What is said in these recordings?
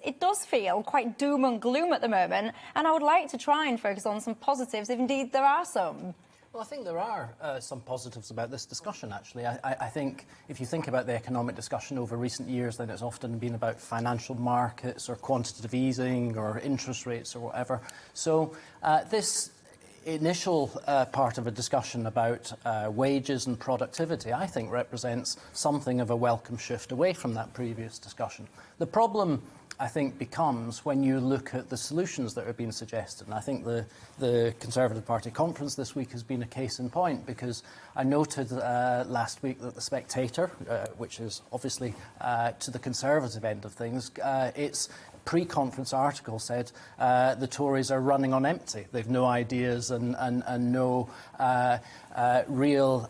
it does feel quite doom and gloom at the moment, and I would like to try and focus on some positives, if indeed there are some. Well, I think there are some positives about this discussion, actually. I think if you think about the economic discussion over recent years, then it's often been about financial markets or quantitative easing or interest rates or whatever. So this initial part of a discussion about wages and productivity, I think, represents something of a welcome shift away from that previous discussion. The problem, I think, becomes when you look at the solutions that are being suggested. And I think the Conservative Party conference this week has been a case in point, because I noted last week that The Spectator, which is obviously to the Conservative end of things, its pre-conference article said the Tories are running on empty. They've no ideas and no real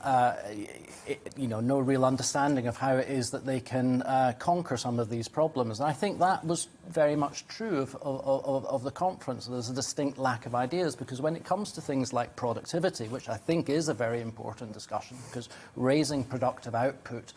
no real understanding of how it is that they can conquer some of these problems. And I think that was very much true of the conference. There's a distinct lack of ideas, because when it comes to things like productivity, which I think is a very important discussion, because raising productive output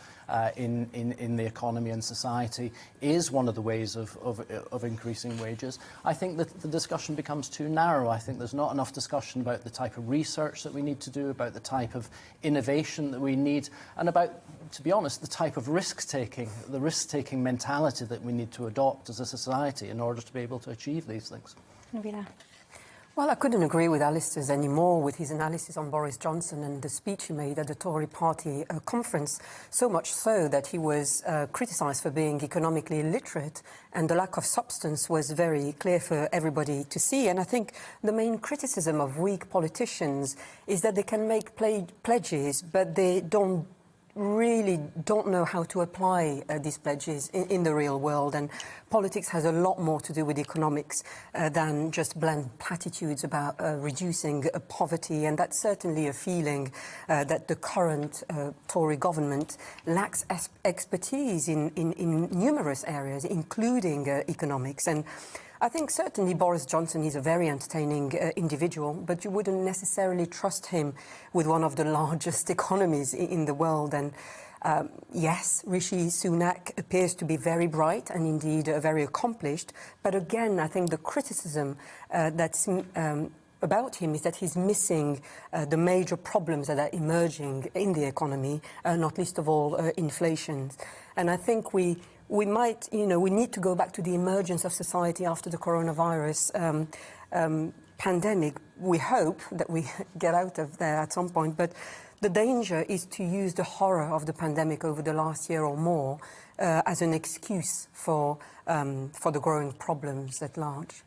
in the economy and society is one of the ways of increasing wages, I think that the discussion becomes too narrow. I think there's not enough discussion about the type of research that we need to do, about the type of innovation that we need, and about, to be honest, the type of risk-taking, the risk-taking mentality that we need to adopt as a society in order to be able to achieve these things. Nabila. Well, I couldn't agree with Alistair's anymore with his analysis on Boris Johnson and the speech he made at the Tory party conference, so much so that he was criticised for being economically illiterate, and the lack of substance was very clear for everybody to see. And I think the main criticism of weak politicians is that they can make pledges, but they really don't know how to apply these pledges in the real world. And politics has a lot more to do with economics than just bland platitudes about reducing poverty. And that's certainly a feeling that the current Tory government lacks expertise in numerous areas, including economics. And I think certainly Boris Johnson is a very entertaining individual, but you wouldn't necessarily trust him with one of the largest economies in the world. And yes, Rishi Sunak appears to be very bright and indeed very accomplished. But again, I think the criticism that's about him is that he's missing the major problems that are emerging in the economy, not least of all inflation. And I think we might, we need to go back to the emergence of society after the coronavirus pandemic. We hope that we get out of there at some point, but the danger is to use the horror of the pandemic over the last year or more as an excuse for the growing problems at large.